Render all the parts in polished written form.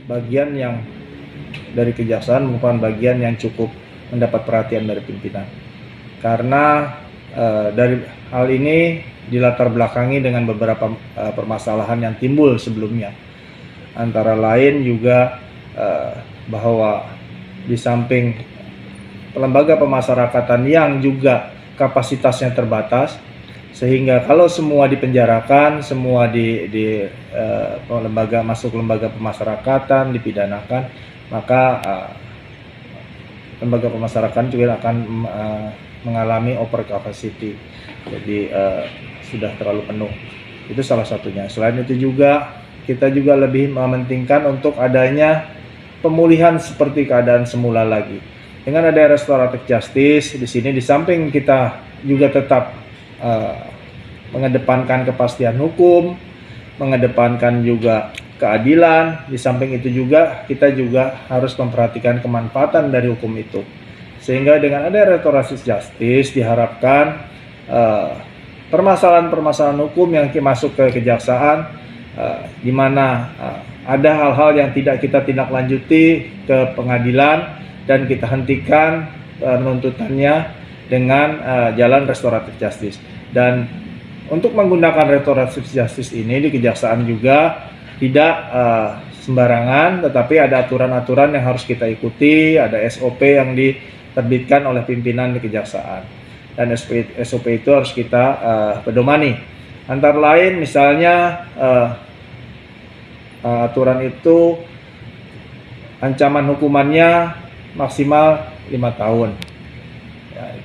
bagian yang dari kejaksaan merupakan bagian yang cukup mendapat perhatian dari pimpinan. Karena dari hal ini dilatar belakangi dengan beberapa permasalahan yang timbul sebelumnya. Antara lain juga bahwa di samping lembaga pemasyarakatan yang juga kapasitasnya terbatas, sehingga kalau semua dipenjarakan, semua masuk lembaga pemasyarakatan, dipidanakan, maka lembaga pemasyarakatan juga akan mengalami over capacity, jadi sudah terlalu penuh. Itu salah satunya. Selain itu juga kita juga lebih mementingkan untuk adanya pemulihan seperti keadaan semula lagi. Dengan ada restoratif justice di sini, di samping kita juga tetap mengedepankan kepastian hukum, mengedepankan juga keadilan. Di samping itu juga kita juga harus memperhatikan kemanfaatan dari hukum itu. Sehingga dengan ada restoratif justice diharapkan permasalahan-permasalahan hukum yang masuk ke kejaksaan, di mana ada hal-hal yang tidak kita tindak lanjuti ke pengadilan dan kita hentikan penuntutannya dengan jalan restoratif justice. Dan untuk menggunakan restoratif justice ini di kejaksaan juga tidak sembarangan, tetapi ada aturan-aturan yang harus kita ikuti, ada SOP yang diterbitkan oleh pimpinan di kejaksaan. Dan SOP itu harus kita pedomani. Antara lain misalnya aturan itu ancaman hukumannya maksimal 5 tahun.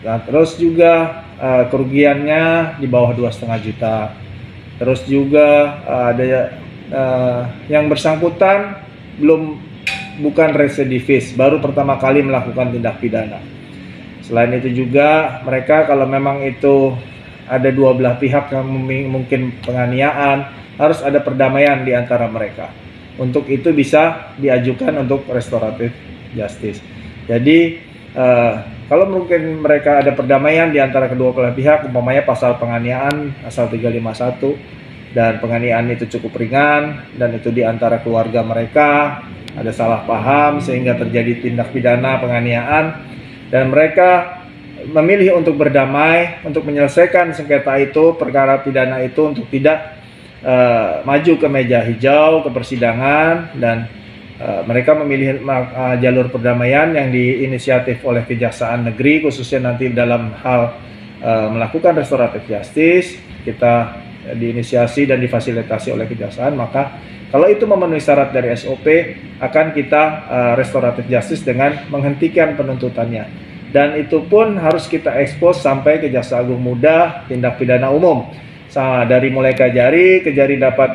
Nah, terus juga kerugiannya di bawah 2,5 juta. Terus juga ada yang bersangkutan bukan residivis, baru pertama kali melakukan tindak pidana. Selain itu juga mereka kalau memang itu ada dua belah pihak yang mungkin penganiayaan, harus ada perdamaian di antara mereka. Untuk itu bisa diajukan untuk restoratif justice. Jadi kalau mungkin mereka ada perdamaian di antara kedua belah pihak, umpamanya pasal penganiayaan pasal 351, dan penganiayaan itu cukup ringan dan itu di antara keluarga mereka ada salah paham sehingga terjadi tindak pidana penganiayaan, dan mereka memilih untuk berdamai untuk menyelesaikan sengketa itu, perkara pidana itu, untuk tidak maju ke meja hijau, ke persidangan, dan mereka memilih jalur perdamaian yang diinisiatif oleh Kejaksaan Negeri, khususnya nanti dalam hal melakukan restoratif justice, kita diinisiasi dan difasilitasi oleh Kejaksaan. Maka kalau itu memenuhi syarat dari SOP, akan kita restoratif justice dengan menghentikan penuntutannya. Dan itu pun harus kita ekspos sampai ke Jaksa Agung Muda Tindak Pidana Umum. Dari mulai Kejari dapat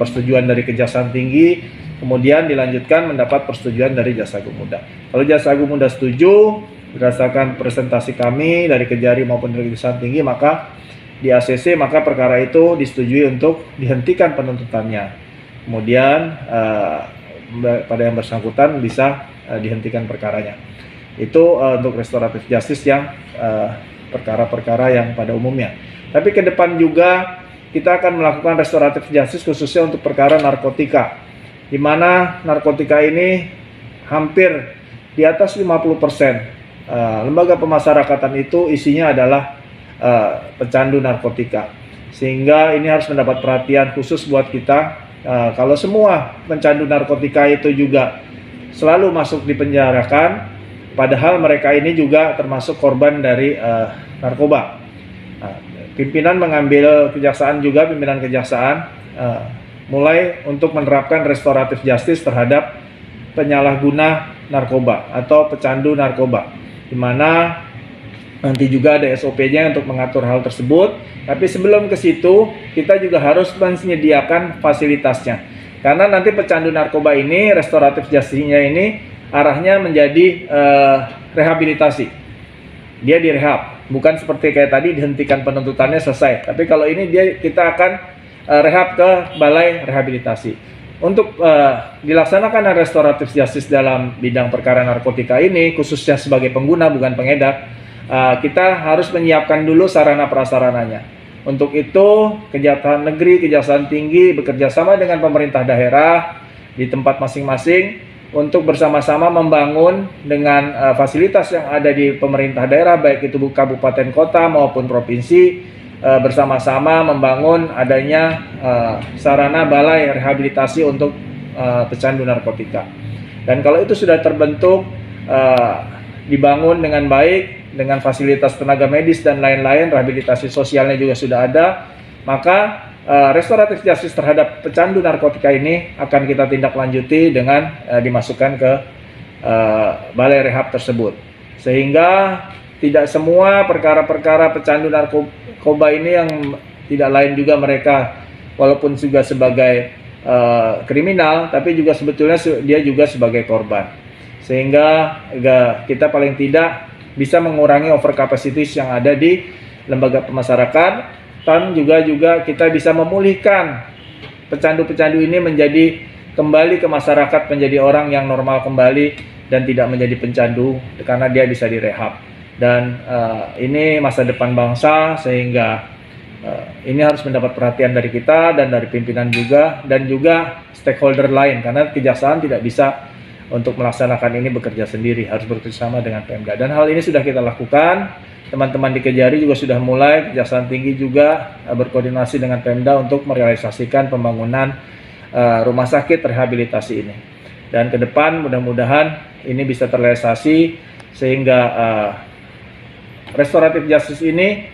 persetujuan dari Kejaksaan Tinggi, kemudian dilanjutkan mendapat persetujuan dari Jaksa Agung Muda. Kalau Jaksa Agung Muda setuju, berdasarkan presentasi kami dari Kejari maupun dari Kejaksaan Tinggi, maka di ACC, maka perkara itu disetujui untuk dihentikan penuntutannya. Kemudian pada yang bersangkutan bisa dihentikan perkaranya. Itu untuk restoratif justice yang perkara-perkara yang pada umumnya. Tapi ke depan juga kita akan melakukan restoratif justice khususnya untuk perkara narkotika, di mana narkotika ini hampir di atas 50%. Lembaga pemasyarakatan itu isinya adalah pecandu narkotika, sehingga ini harus mendapat perhatian khusus buat kita. Kalau semua pecandu narkotika itu juga selalu masuk di penjarakan, padahal mereka ini juga termasuk korban dari narkoba. Pimpinan mengambil kejaksaan juga, pimpinan kejaksaan mulai untuk menerapkan restoratif justice terhadap penyalahguna narkoba atau pecandu narkoba, di mana nanti juga ada SOP-nya untuk mengatur hal tersebut. Tapi sebelum ke situ, kita juga harus menyediakan fasilitasnya, karena nanti pecandu narkoba ini restoratif justice-nya ini arahnya menjadi rehabilitasi. Dia direhab, bukan seperti kayak tadi dihentikan penuntutannya selesai. Tapi kalau ini kita akan rehab ke balai rehabilitasi. Untuk dilaksanakan restoratif justice dalam bidang perkara narkotika ini, khususnya sebagai pengguna bukan pengedar, kita harus menyiapkan dulu sarana prasarananya. Untuk itu Kejaksaan Negeri, Kejaksaan Tinggi bekerja sama dengan pemerintah daerah di tempat masing-masing untuk bersama-sama membangun dengan fasilitas yang ada di pemerintah daerah, baik itu kabupaten kota maupun provinsi, bersama-sama membangun adanya sarana balai rehabilitasi untuk pecandu narkotika. Dan kalau itu sudah terbentuk, dibangun dengan baik, dengan fasilitas tenaga medis dan lain-lain, rehabilitasi sosialnya juga sudah ada, maka restoratif justice terhadap pecandu narkotika ini akan kita tindak lanjuti dengan dimasukkan ke balai rehab tersebut, sehingga tidak semua perkara-perkara pecandu narkoba ini yang tidak lain juga mereka walaupun juga sebagai kriminal, tapi juga sebetulnya dia juga sebagai korban, sehingga kita paling tidak bisa mengurangi overcapacities yang ada di lembaga pemasyarakatan. Dan juga kita bisa memulihkan pecandu-pecandu ini menjadi kembali ke masyarakat, menjadi orang yang normal kembali dan tidak menjadi pencandu karena dia bisa direhab. Dan ini masa depan bangsa, sehingga ini harus mendapat perhatian dari kita dan dari pimpinan juga, dan juga stakeholder lain, karena kejaksaan tidak bisa untuk melaksanakan ini bekerja sendiri, harus bekerjasama dengan Pemda. Dan hal ini sudah kita lakukan. Teman-teman di Kejari juga sudah mulai, Kejaksaan Tinggi juga berkoordinasi dengan Pemda untuk merealisasikan pembangunan rumah sakit rehabilitasi ini. Dan ke depan mudah-mudahan ini bisa terrealisasi, sehingga restoratif justice ini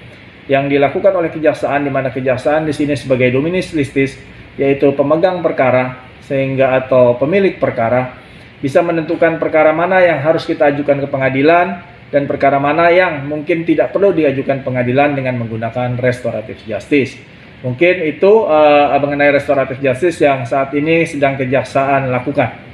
yang dilakukan oleh kejaksaan, di mana kejaksaan di sini sebagai dominus litis, yaitu pemegang perkara sehingga atau pemilik perkara, bisa menentukan perkara mana yang harus kita ajukan ke pengadilan dan perkara mana yang mungkin tidak perlu diajukan pengadilan dengan menggunakan restoratif justice. Mungkin itu mengenai restoratif justice yang saat ini sedang kejaksaan lakukan.